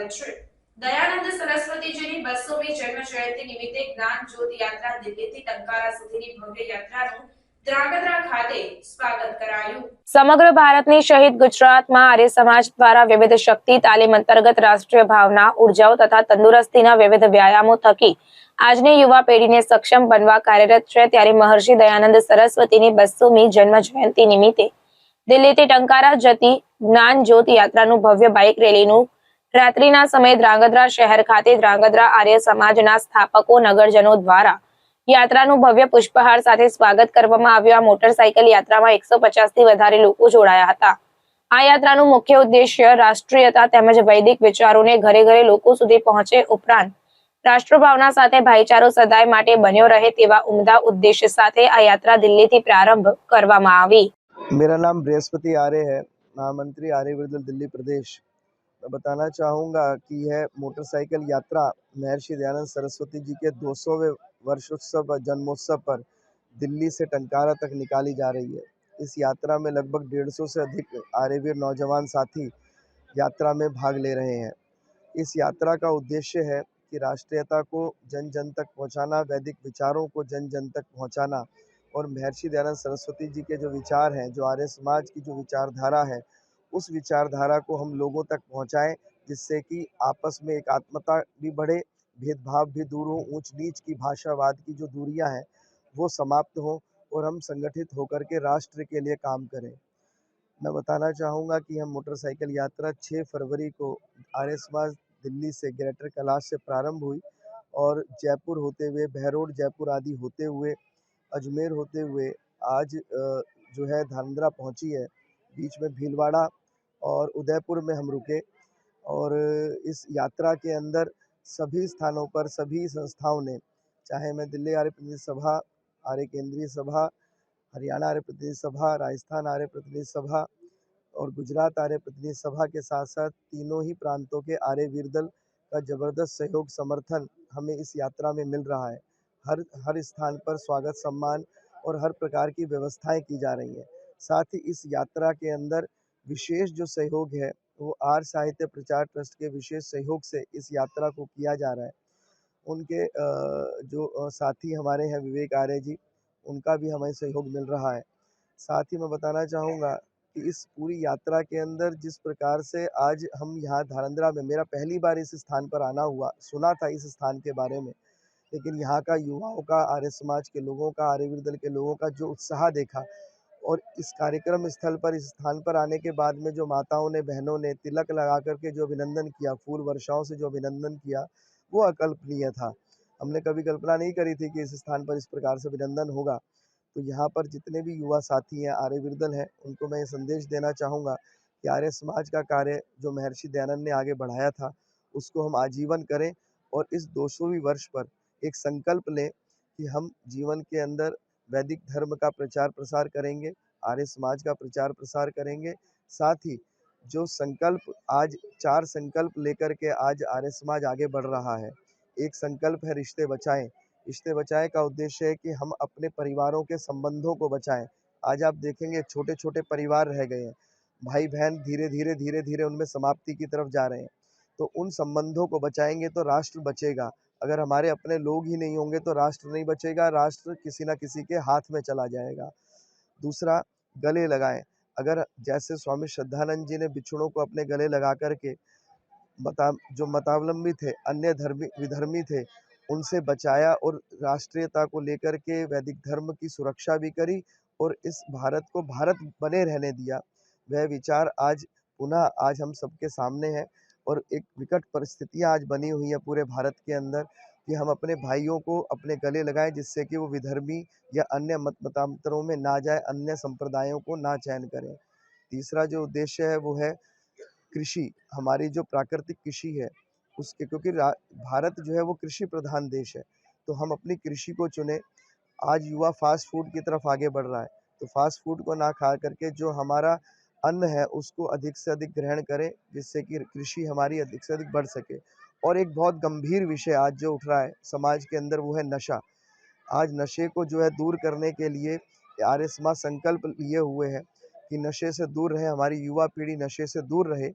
સ્વાગત છે। દયાનંદ સરસ્વતીજીની 200મી જન્મ જયંતિ નિમિત્તે જ્ઞાન જ્યોત યાત્રા દિલ્હીથી ટંકારા સુધીની ભવ્ય યાત્રાનું ધ્રાંગધ્રા ખાતે સ્વાગત કરાયું। સમગ્ર ભારતની શહીદ ગુજરાતમાં આર્ય સમાજ દ્વારા વિવિધ શક્તિ તાલીમ અંતર્ગત રાષ્ટ્રીય ભાવના, ઉર્જાઓ તથા તંદુરસ્તીના વિવિધ વ્યાયામો થકી આજની યુવા પેઢીને સક્ષમ બનવા કાર્યરત છે। ત્યારે મહર્ષિ દયાનંદ સરસ્વતીની 200મી જન્મ જયંતિ નિમિત્તે દિલ્હીથી ટંકારા જતી જ્ઞાન જ્યોત યાત્રાનું ભવ્ય બાઇક રેલીનું રાત્રિના સમયે ધ્રાંગધ્રા શહેર ખાતે ધ્રાંગધ્રા આર્ય સમાજના સ્થાપકો નગરજનો દ્વારા યાત્રાનું ભવ્ય પુષ્પહાર સાથે સ્વાગત કરવામાં આવ્યું। આ મોટરસાઇકલ યાત્રામાં 150 થી વધારે લોકો જોડાયા હતા। આ યાત્રાનું મુખ્ય ઉદ્દેશ્ય રાષ્ટ્રીયતા તેમજ વૈદિક વિચારોને ઘરે ઘરે લોકો સુધી પહોંચે ઉપરાંત રાષ્ટ્રભાવના સાથે ભાઈચારો સદાય માટે બન્યો રહે તેવા ઉમદા ઉદ્દેશ્ય સાથે આ યાત્રા દિલ્હીથી પ્રારંભ કરવામાં આવી। मेरा नाम बृहस्पति आर्य है, महामंत्री आर्य विरदल दिल्ली प्रदेश। मैं बताना चाहूँगा कि यह मोटरसाइकिल यात्रा महर्षि दयानंद सरस्वती जी के 200वें वर्षोत्सव जन्मोत्सव पर दिल्ली से टंकारा तक निकाली जा रही है। इस यात्रा में लगभग 150 से अधिक आर्यवीर नौजवान साथी यात्रा में भाग ले रहे हैं। इस यात्रा का उद्देश्य है कि राष्ट्रीयता को जन जन तक पहुँचाना, वैदिक विचारों को जन जन तक पहुँचाना और महर्षि दयानंद सरस्वती जी के जो विचार हैं, जो आर्य समाज की जो विचारधारा है, उस विचारधारा को हम लोगों तक पहुंचाएं, जिससे कि आपस में एकात्मता भी बढ़े, भेदभाव भी दूर हो, ऊंच नीच की भाषावाद की जो दूरियां हैं वो समाप्त हो और हम संगठित होकर के राष्ट्र के लिए काम करें। मैं बताना चाहूँगा कि हम मोटरसाइकिल यात्रा 6 फरवरी को आर्य समाज दिल्ली से ग्रेटर कैलाश से प्रारंभ हुई और जयपुर होते हुए, बहरोड जयपुर आदि होते हुए, अजमेर होते हुए आज जो है धांगध्रा पहुंची है। बीच में भीलवाड़ा और उदयपुर में हम रुके और इस यात्रा के अंदर सभी स्थानों पर सभी संस्थाओं ने, चाहे मैं दिल्ली आर्य प्रतिनिधि सभा, आर्य केंद्रीय सभा, हरियाणा आर्य प्रतिनिधि सभा, राजस्थान आर्य प्रतिनिधि सभा और गुजरात आर्य प्रतिनिधि सभा के साथ साथ तीनों ही प्रांतों के आर्य वीर दल का ज़बरदस्त सहयोग समर्थन हमें इस यात्रा में मिल रहा है। हर स्थान पर स्वागत सम्मान और हर प्रकार की व्यवस्थाएं की जा रही हैं। साथ ही इस यात्रा के अंदर विशेष जो सहयोग है वो आर्य साहित्य प्रचार ट्रस्ट के विशेष सहयोग से इस यात्रा को किया जा रहा है। उनके जो साथी हमारे हैं विवेक आर्य जी, उनका भी हमें सहयोग मिल रहा है। साथ ही मैं बताना चाहूँगा कि इस पूरी यात्रा के अंदर जिस प्रकार से आज हम यहाँ धांगध्रा में, मेरा पहली बार इस स्थान पर आना हुआ, सुना था इस स्थान के बारे में, लेकिन यहाँ का युवाओं का, आर्य समाज के लोगों का, आर्य वीर दल के लोगों का जो उत्साह देखा और इस कार्यक्रम स्थल पर, इस स्थान पर आने के बाद में जो माताओं ने, बहनों ने तिलक लगा करके जो अभिनंदन किया, फूल वर्षाओं से जो अभिनंदन किया, वो अकल्पनीय था। हमने कभी कल्पना नहीं करी थी कि इस स्थान पर इस प्रकार से अभिनंदन होगा। तो यहाँ पर जितने भी युवा साथी हैं, आर्य वीर दल हैं, उनको मैं ये संदेश देना चाहूँगा कि आर्य समाज का कार्य जो महर्षि दयानंद ने आगे बढ़ाया था, उसको हम आजीवन करें और इस 200वीं वर्ष पर एक संकल्प लें कि हम जीवन के अंदर वैदिक धर्म का प्रचार प्रसार करेंगे, आर्य समाज का प्रचार प्रसार करेंगे। साथ ही जो संकल्प आज 4 संकल्प लेकर के आज आर्य समाज आगे बढ़ रहा है। एक संकल्प है रिश्ते बचाएं। रिश्ते बचाएं का उद्देश्य है कि हम अपने परिवारों के संबंधों को बचाएं। आज आप देखेंगे छोटे छोटे परिवार रह गए हैं, भाई बहन धीरे धीरे उनमें समाप्ति की तरफ जा रहे हैं। तो उन संबंधों को बचाएंगे तो राष्ट्र बचेगा। अगर हमारे अपने लोग ही नहीं होंगे तो राष्ट्र नहीं बचेगा, राष्ट्र किसी न किसी के हाथ में चला जाएगा। दूसरा, गले लगाएं। अगर जैसे स्वामी श्रद्धानंद जी ने बिछुड़ों को अपने गले लगा करके जो मतावलंबी थे, अन्य विधर्मी थे, उनसे बचाया और राष्ट्रीयता को लेकर के वैदिक धर्म की सुरक्षा भी करी और इस भारत को भारत बने रहने दिया। वह विचार आज पुनः आज हम सबके सामने है और एक विकट परिस्थितियाँ आज बनी हुई है पूरे भारत के अंदर कि हम अपने भाइयों को अपने गले लगाएं, जिससे कि वो विधर्मी या अन्य मतांतरों में ना जाए, अन्य संप्रदायों को ना चयन करें। तीसरा जो उद्देश्य है वो है कृषि। हमारी जो प्राकृतिक कृषि है उसके, क्योंकि भारत जो है वो कृषि प्रधान देश है, तो हम अपनी कृषि को चुने। आज युवा फास्ट फूड की तरफ आगे बढ़ रहा है, तो फास्ट फूड को ना खा करके जो हमारा अन्न है उसको अधिक से अधिक ग्रहण करें, जिससे कि कृषि हमारी अधिक से अधिक बढ़ सके। और एक बहुत गंभीर विषय आज जो उठ रहा है समाज के अंदर, वो है नशा। आज नशे को जो है दूर करने के लिए आर्य समाज संकल्प लिए हुए है कि नशे से दूर रहे, हमारी युवा पीढ़ी नशे से दूर रहे,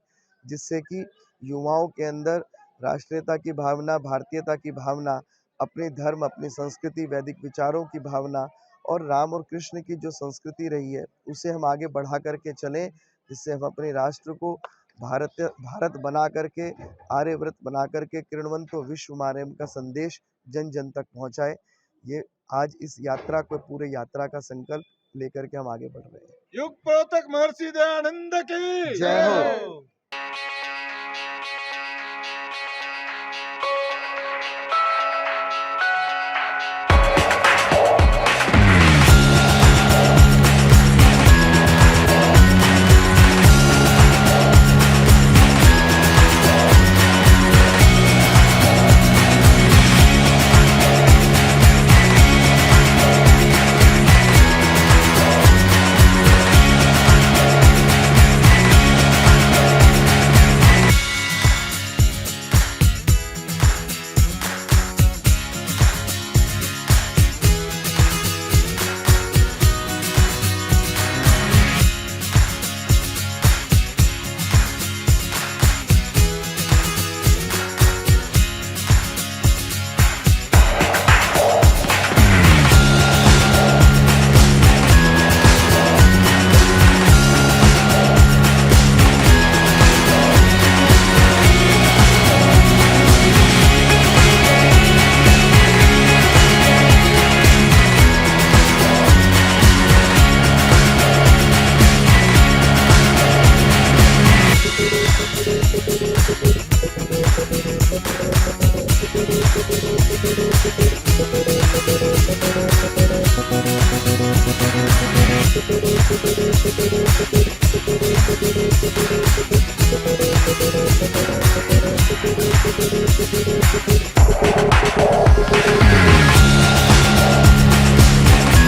जिससे कि युवाओं के अंदर राष्ट्रीयता की भावना, भारतीयता की भावना, अपने धर्म, अपनी संस्कृति, वैदिक विचारों की भावना और राम और कृष्ण की जो संस्कृति रही है, उसे हम आगे बढ़ा करके चलें, जिससे हम अपने राष्ट्र को भारत बना करके, आर्यव्रत बना करके किण्वन्तो विश्वमानयम् का संदेश जन जन तक पहुंचाए। ये आज इस यात्रा को, पूरे यात्रा का संकल्प लेकर के हम आगे बढ़ रहे हैं। युग प्रोतक महर्षि दयानंद की जय हो।